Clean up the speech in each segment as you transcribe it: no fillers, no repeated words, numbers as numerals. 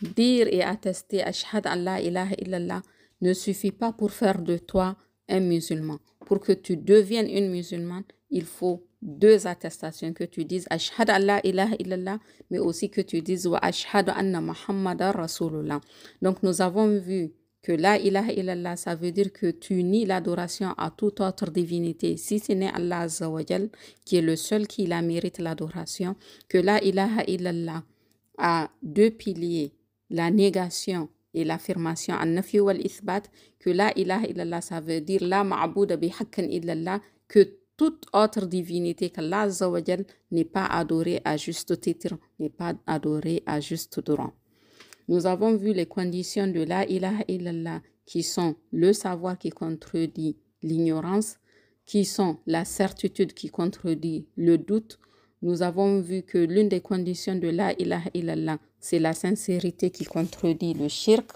dire et attester Ashhad an la ilaha illallah ne suffit pas pour faire de toi un musulman. Pour que tu deviennes une musulmane, il faut deux attestations, que tu dises Ashhad an la ilaha illallah, mais aussi que tu dises wa ashhadu anna Muhammadan Rasulullah. Donc nous avons vu que la ilaha illallah, ça veut dire que tu nies l'adoration à toute autre divinité, si ce n'est Allah Azza wa Jal, qui est le seul qui la mérite l'adoration, que la ilaha illallah a deux piliers, la négation et l'affirmation, an-nafyu wal-ithbat, que la ilaha illallah, ça veut dire la ma'bouda bi haqqan illallah, que toute autre divinité qu'Allah Azza wa Jal n'est pas adorée à juste titre, n'est pas adorée à juste droit. Nous avons vu les conditions de la ilaha illallah qui sont le savoir qui contredit l'ignorance, qui sont la certitude qui contredit le doute. Nous avons vu que l'une des conditions de la ilaha illallah, c'est la sincérité qui contredit le shirk.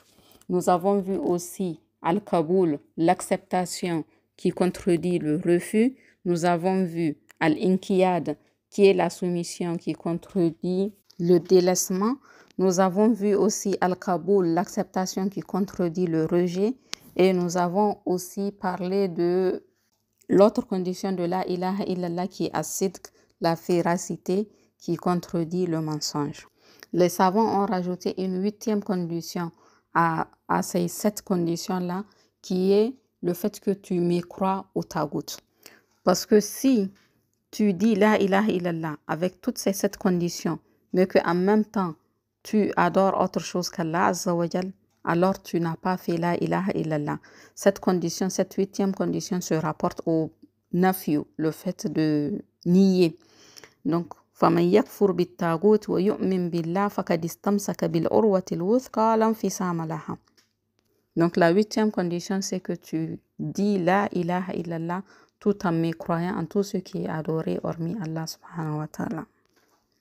Nous avons vu aussi al-kaboul, l'acceptation qui contredit le refus. Nous avons vu al-inqiyad, qui est la soumission qui contredit le délaissement. Nous avons vu aussi al-kaboul, l'acceptation qui contredit le rejet. Et nous avons aussi parlé de l'autre condition de la ilaha illallah qui est as-sidq, la véracité qui contredit le mensonge. Les savants ont rajouté une 8e condition à ces 7 conditions-là, qui est le fait que tu mécrois au tagout. Parce que si tu dis la ilaha illallah avec toutes ces 7 conditions, mais qu'en même temps, tu adores autre chose qu'Allah Azza wa Jal, alors tu n'as pas fait la ilaha illallah. Cette condition, cette 8e condition se rapporte au nafyu, le fait de nier. Donc, فَمَنْ يَكْفُرْ بِالتَّاغُوتِ وَيُؤْمِنْ بِاللَّهِ فَقَدِ اسْتَمْسَكَ بِالْعُرْوَةِ الْوُثْقَى لَا انْفِصَامَ لَهَا. Donc, la 8e condition, c'est que tu dis la ilaha illallah tout en mécroyant en tout ce qui est adoré hormis Allah subhanahu wa ta'ala.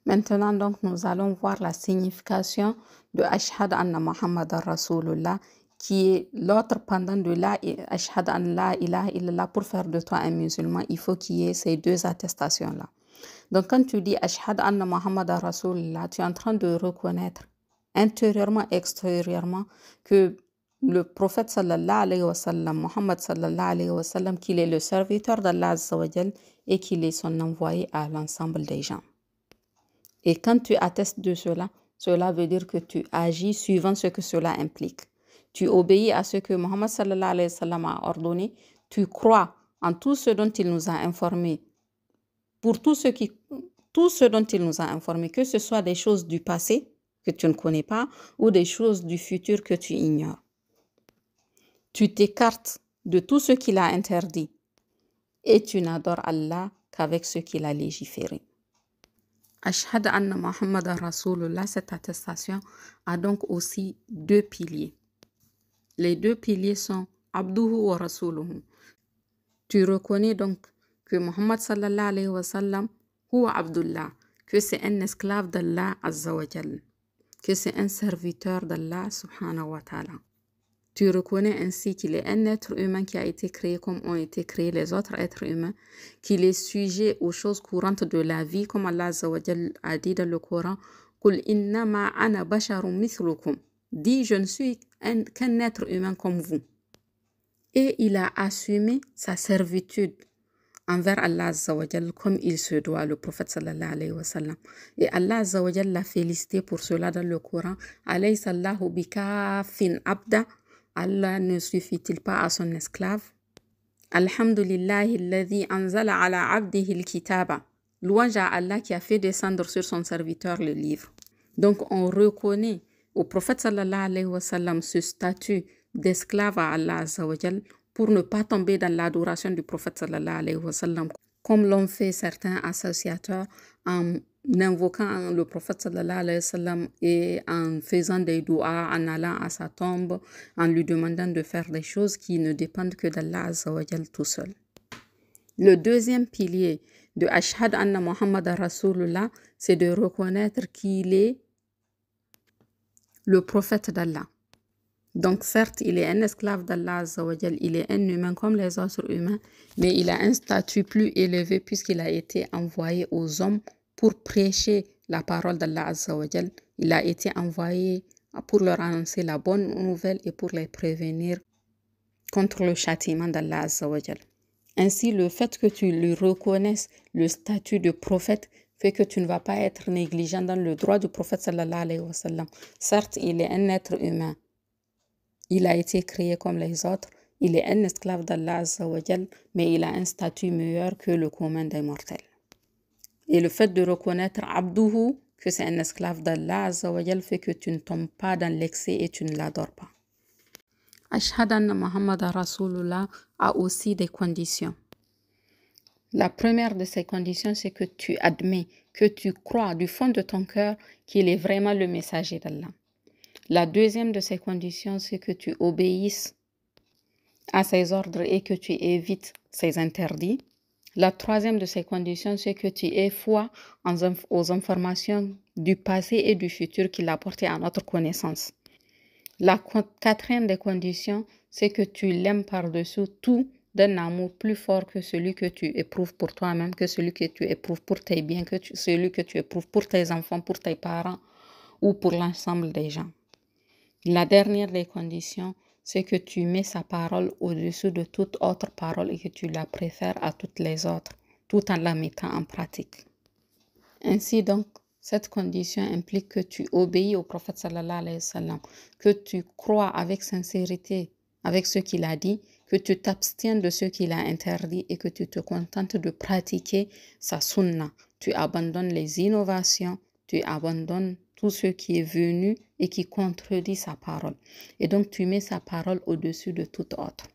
Maintenant, donc, nous allons voir la signification de Ashhad anna Muhammadan Rasulullah, qui est l'autre pendant de la Ashhad an la ilaha illallah. Pour faire de toi un musulman, il faut qu'il y ait ces deux attestations-là. Donc, quand tu dis Ashhad anna Muhammadan Rasulullah, tu es en train de reconnaître intérieurement, extérieurement, que le prophète sallallahu alayhi wa sallam, Muhammad sallallahu alayhi wa sallam, qu'il est le serviteur d'Allah Azza wa Jal et qu'il est son envoyé à l'ensemble des gens. Et quand tu attestes de cela, cela veut dire que tu agis suivant ce que cela implique. Tu obéis à ce que Muhammad sallallahu alayhi wa sallam a ordonné, tu crois en tout ce dont il nous a informés, pour tout ce dont il nous a informés, que ce soit des choses du passé que tu ne connais pas ou des choses du futur que tu ignores. Tu t'écartes de tout ce qu'il a interdit et tu n'adores Allah qu'avec ce qu'il a légiféré. Ashhad anna Muhammadan Rasulullah, cette attestation a donc aussi deux piliers. Les deux piliers sont Abduhu wa Rasuluhu. Tu reconnais donc que Muhammad sallallahu alayhi wa sallam, huwa Abdullah, que c'est un esclave d'Allah Azza wa Jal, que c'est un serviteur d'Allah subhanahu wa ta'ala. Tu reconnais ainsi qu'il est un être humain qui a été créé comme ont été créés les autres êtres humains, qu'il est sujet aux choses courantes de la vie, comme Allah Azza wa Jal a dit dans le Coran, Qul innama ana basharun mithlukum. Dis, je ne suis qu'un être humain comme vous. Et il a assumé sa servitude envers Allah Azza wa Jal comme il se doit, le prophète sallallahu alayhi wa sallam. Et Allah Azza wa Jal l'a félicité pour cela dans le Coran. Alaysa Allahu bikafin abda. Allah ne suffit-il pas à son esclave? Alhamdulillahi alladhi anzala ala abdihi al-kitaba. Louange à Allah qui a fait descendre sur son serviteur le livre. Donc on reconnaît au prophète sallallahu alayhi wa sallam ce statut d'esclave à Allah Azza wa Jal pour ne pas tomber dans l'adoration du prophète sallallahu alayhi wa sallam, comme l'ont fait certains associateurs en invoquant le prophète sallallahu alayhi wa sallam et en faisant des doigts, en allant à sa tombe, en lui demandant de faire des choses qui ne dépendent que d'Allah Azza wa Jal tout seul. Le deuxième pilier de Ashhad anna Muhammadan Rasulullah, c'est de reconnaître qu'il est le prophète d'Allah. Donc certes, il est un esclave d'Allah Azza wa Jal, il est un humain comme les autres humains, mais il a un statut plus élevé puisqu'il a été envoyé aux hommes pour prêcher la parole d'Allah Azza wa Jal. Il a été envoyé pour leur annoncer la bonne nouvelle et pour les prévenir contre le châtiment d'Allah Azza wa Jal. Ainsi, le fait que tu lui reconnaisses le statut de prophète fait que tu ne vas pas être négligent dans le droit du prophète sallallahu alayhi wa sallam. Certes, il est un être humain. Il a été créé comme les autres. Il est un esclave d'Allah Azza wa Jal, mais il a un statut meilleur que le commun des mortels. Et le fait de reconnaître Abduhu, que c'est un esclave d'Allah Azza wa Jal, fait que tu ne tombes pas dans l'excès et tu ne l'adores pas. Ashhadu anna Muhammad Rasulullah a aussi des conditions. La première de ces conditions, c'est que tu admets, que tu crois du fond de ton cœur qu'il est vraiment le messager d'Allah. La deuxième de ces conditions, c'est que tu obéisses à ses ordres et que tu évites ses interdits. La troisième de ces conditions, c'est que tu aies foi aux informations du passé et du futur qu'il a portées à notre connaissance. La quatrième des conditions, c'est que tu l'aimes par-dessus tout d'un amour plus fort que celui que tu éprouves pour toi-même, que celui que tu éprouves pour tes biens, celui que tu éprouves pour tes enfants, pour tes parents ou pour l'ensemble des gens. La dernière des conditions, c'est que tu mets sa parole au-dessus de toute autre parole et que tu la préfères à toutes les autres, tout en la mettant en pratique. Ainsi donc, cette condition implique que tu obéis au prophète sallallahu alayhi wa sallam, que tu crois avec sincérité avec ce qu'il a dit, que tu t'abstiennes de ce qu'il a interdit et que tu te contentes de pratiquer sa sunna. Tu abandonnes les innovations, tu abandonnes tout ce qui est venu et qui contredit sa parole. Et donc, tu mets sa parole au-dessus de toute autre.